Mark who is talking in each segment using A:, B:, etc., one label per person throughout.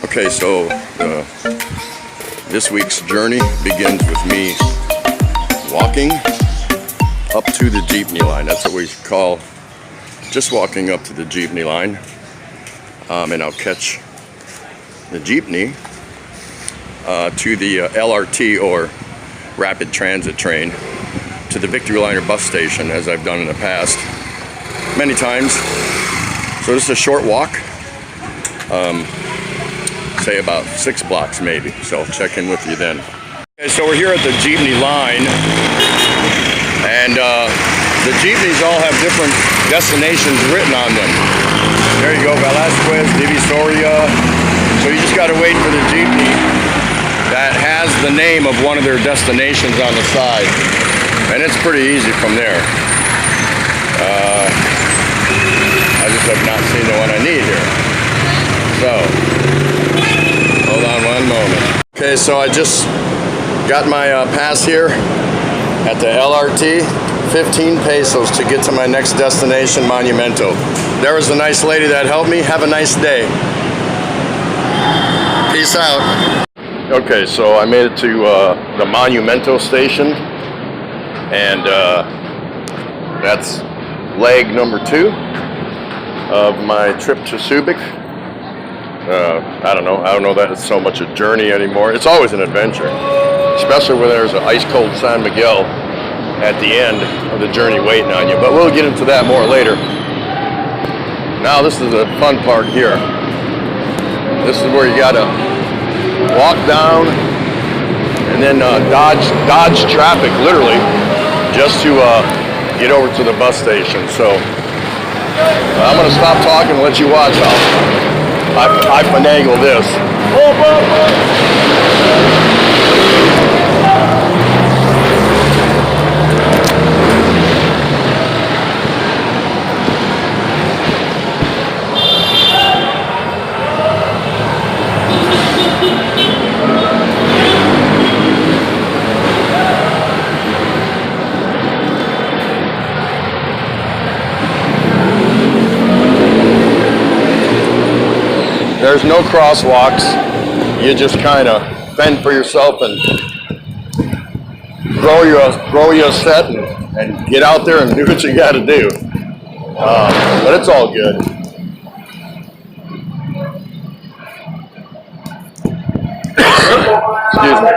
A: Okay, so this week's journey begins with me walking up to the jeepney line. That's what we call just walking up to the jeepney line. And I'll catch the jeepney to the LRT or rapid transit train to the Victory Liner bus station, as I've done in the past many times. So this is a short walk, say about 6 blocks maybe, so I'll check in with you then. Okay, so we're here at the jeepney line, and the jeepneys all have different destinations written on them. There you go, Velasquez, Divisoria. So you just got to wait for the jeepney that has the name of one of their destinations on the side, and it's pretty easy from there. I just have not seen the one I need here. So, hold on one moment. Okay, so I just got my pass here at the LRT. 15 pesos to get to my next destination, Monumento. There was a nice lady that helped me. Have a nice day. Peace out. Okay, so I made it to the Monumento station, and that's leg number 2 of my trip to Subic. I don't know that it's so much a journey anymore. It's always an adventure, especially when there's an ice cold San Miguel at the end of the journey waiting on you. But we'll get into that more later. Now this is the fun part here. This is where you gotta walk down and then dodge traffic, literally, just to get over to the bus station. So I'm gonna stop talking and let you watch how I finagle this. There's no crosswalks. You just kind of fend for yourself and grow your set and get out there and do what you got to do. But it's all good. Excuse me.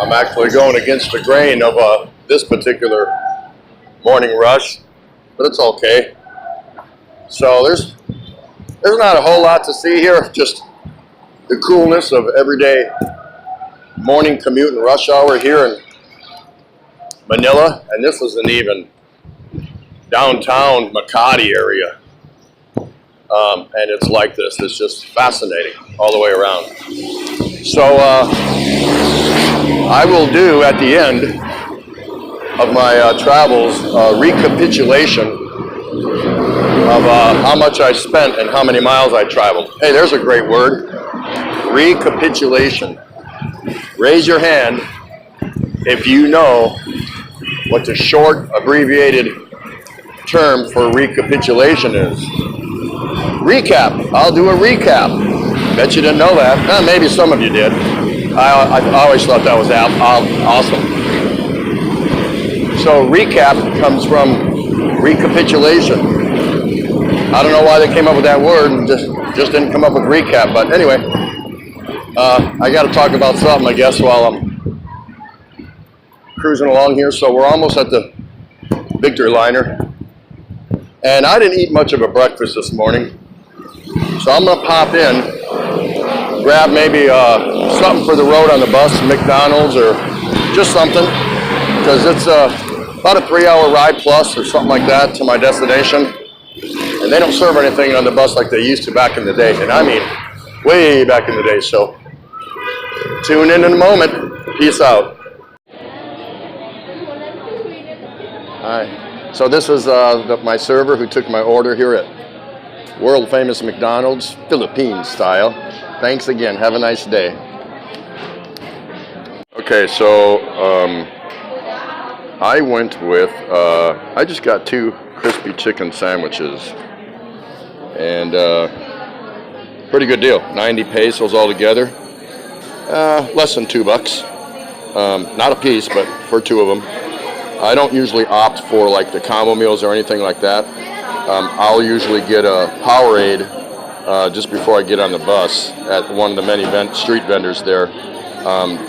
A: I'm actually going against the grain of this particular morning rush, but it's okay. So there's not a whole lot to see here, just the coolness of everyday morning commute and rush hour here in Manila. And this isn't even downtown Makati area, and it's like this. It's just fascinating all the way around. So I will do at the end of my travels, recapitulation of how much I spent and how many miles I traveled. Hey, there's a great word. Recapitulation. Raise your hand if you know what the short, abbreviated term for recapitulation is. Recap. I'll do a recap. Bet you didn't know that. Maybe some of you did. I always thought that was awesome. So recap comes from recapitulation. I don't know why they came up with that word and just didn't come up with recap. But anyway, I got to talk about something, I guess, while I'm cruising along here. So we're almost at the Victory Liner. And I didn't eat much of a breakfast this morning. So I'm going to pop in, grab maybe something for the road on the bus, McDonald's or just something. Because it's about a 3-hour ride plus or something like that to my destination. And they don't serve anything on the bus like they used to back in the day. And I mean, way back in the day. So tune in a moment. Peace out. Hi. So this is my server who took my order here at world famous McDonald's, Philippine style. Thanks again. Have a nice day. Okay, so I went with, I just got 2 crispy chicken sandwiches, and pretty good deal, 90 pesos altogether, less than $2, not a piece, but for 2 of them. I don't usually opt for like the combo meals or anything like that. I'll usually get a Powerade just before I get on the bus at one of the many street vendors there,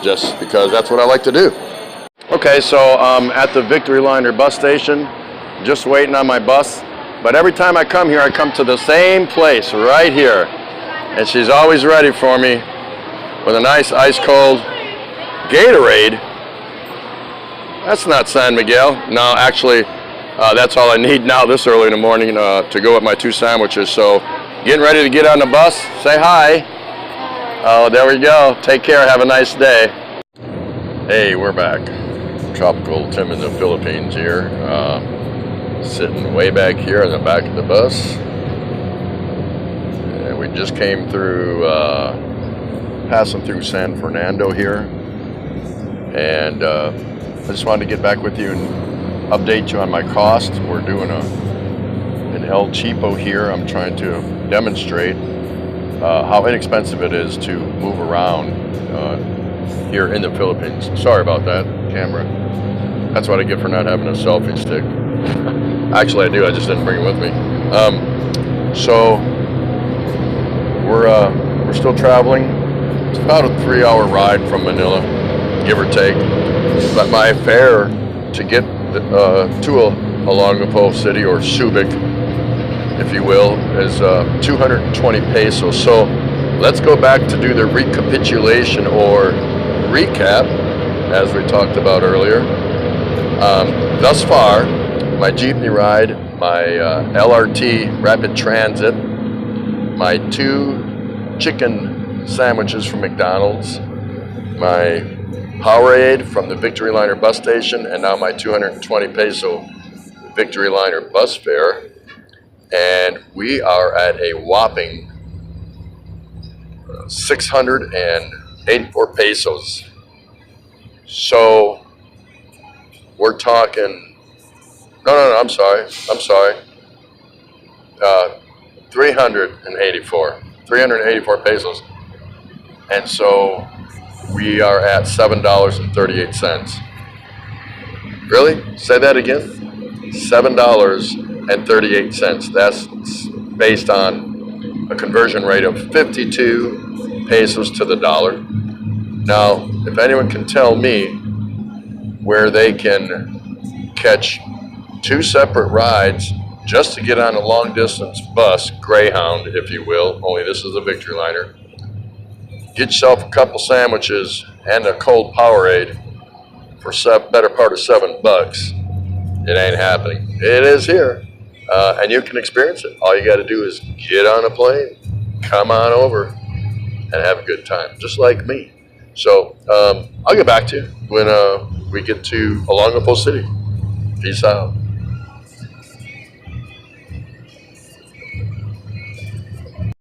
A: just because that's what I like to do. Okay, so at the Victory Liner bus station, just waiting on my bus. But every time I come here, I come to the same place right here. And she's always ready for me with a nice ice cold Gatorade. That's not San Miguel. No, actually, that's all I need now this early in the morning to go with my 2 sandwiches. So getting ready to get on the bus. Say hi. Oh, there we go. Take care. Have a nice day. Hey, we're back. Tropical Tim in the Philippines here. Sitting way back here in the back of the bus. And we just came through, passing through San Fernando here. And I just wanted to get back with you and update you on my cost. We're doing an El Cheapo here. I'm trying to demonstrate how inexpensive it is to move around here in the Philippines. Sorry about that, camera. That's what I get for not having a selfie stick. Actually, I do. I just didn't bring it with me. So we're still traveling. It's about a 3-hour ride from Manila, give or take. But my fare to get to Olongapo City, or Subic, if you will, is 220 pesos. So let's go back to do the recapitulation or recap, as we talked about earlier. Thus far, my jeepney ride, my LRT Rapid Transit, my 2 chicken sandwiches from McDonald's, my Powerade from the Victory Liner bus station, and now my 220 peso Victory Liner bus fare. And we are at a whopping 684 pesos. So we're talking, no, I'm sorry. 384 pesos. And so we are at $7.38. Really? Say that again? $7.38. That's based on a conversion rate of 52 pesos to the dollar. Now, if anyone can tell me where they can catch 2 separate rides just to get on a long distance bus, Greyhound, if you will, only this is a Victory Liner, get yourself a couple sandwiches and a cold Powerade for better part of $7, it ain't happening. It is here, and you can experience it. All you got to do is get on a plane, come on over, and have a good time, just like me. So I'll get back to you when we get to Olongapo City. Peace out.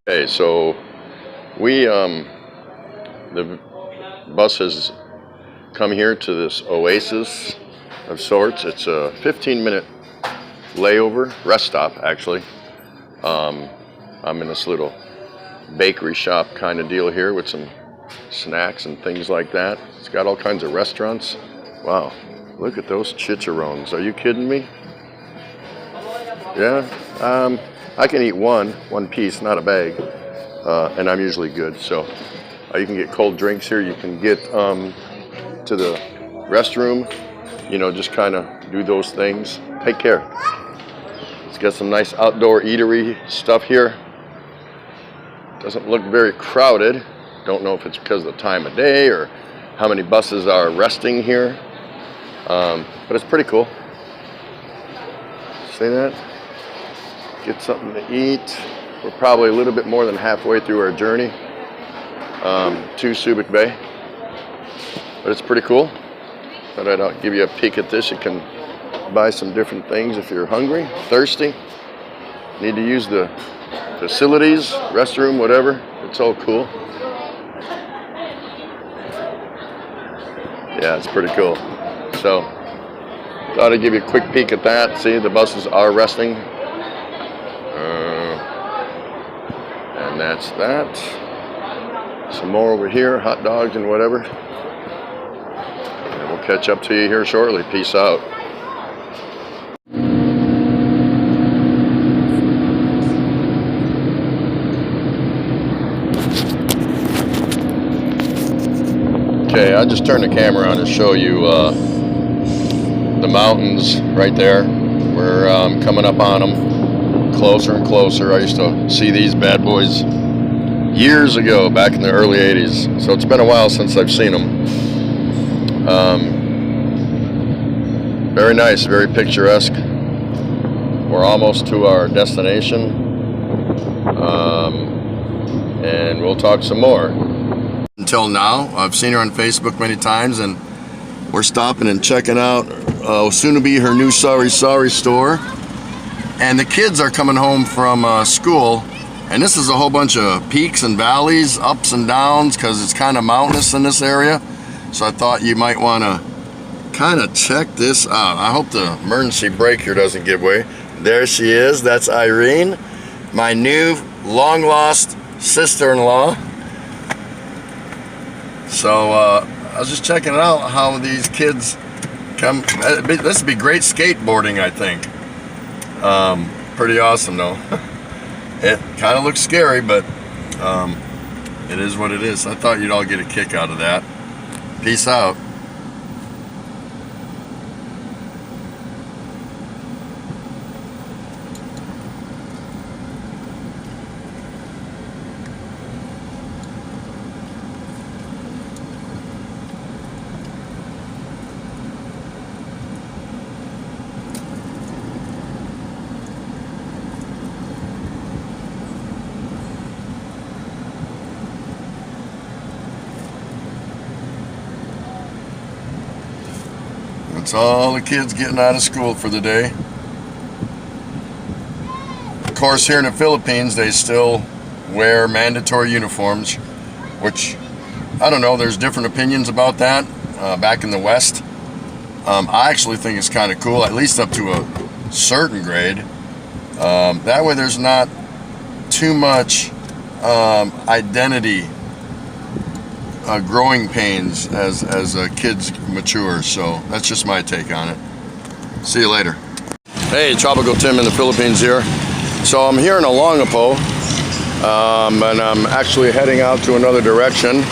A: Okay, so we the bus has come here to this oasis of sorts. It's a 15-minute layover, rest stop actually. I'm in this little bakery shop kind of deal here with some snacks and things like that. It's got all kinds of restaurants. Wow, look at those chicharrones. Are you kidding me? Yeah, I can eat one piece, not a bag, and I'm usually good. So you can get cold drinks here. You can get to the restroom, just kind of do those things. Take care. It's got some nice outdoor eatery stuff here. Doesn't look very crowded. Don't know if it's because of the time of day or how many buses are resting here, but it's pretty cool. See that? Get something to eat. We're probably a little bit more than halfway through our journey to Subic Bay, but it's pretty cool. Thought I'd give you a peek at this. You can buy some different things if you're hungry, thirsty, need to use the facilities, restroom, whatever. It's all cool. Yeah, it's pretty cool. So Thought I'd give you a quick peek at that. See, the buses are resting. And that's that. Some more over here, hot dogs and whatever. And we'll catch up to you here shortly. Peace out. Okay, I just turned the camera on to show you the mountains right there. We're coming up on them closer and closer. I used to see these bad boys years ago, back in the early 80s. So it's been a while since I've seen them. Very nice, very picturesque. We're almost to our destination. And we'll talk some more. Until now, I've seen her on Facebook many times, and we're stopping and checking out soon to be her new Sorry store. And the kids are coming home from school, and this is a whole bunch of peaks and valleys, ups and downs, because it's kind of mountainous in this area. So I thought you might want to kind of check this out. I hope the emergency brake here doesn't give way. There she is. That's Irene, my new long lost sister-in-law. So I was just checking out how these kids come. This would be great skateboarding, I think. Pretty awesome though. It kind of looks scary, but it is what it is. I thought you'd all get a kick out of that. Peace out. That's all the kids getting out of school for the day. Of course, here in the Philippines, they still wear mandatory uniforms, which, I don't know, there's different opinions about that back in the West. I actually think it's kind of cool, at least up to a certain grade. That way there's not too much identity growing pains as kids mature. So that's just my take on it. See you later. Hey, Tropical Tim in the Philippines here. So I'm here in Olongapo, and I'm actually heading out to another direction,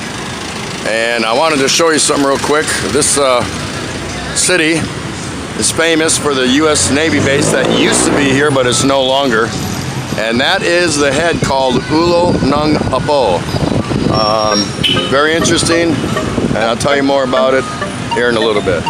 A: and I wanted to show you something real quick. This city is famous for the US Navy base that used to be here, but it's no longer, and that is the head called Ulo ng Apo. Very interesting, and I'll tell you more about it here in a little bit.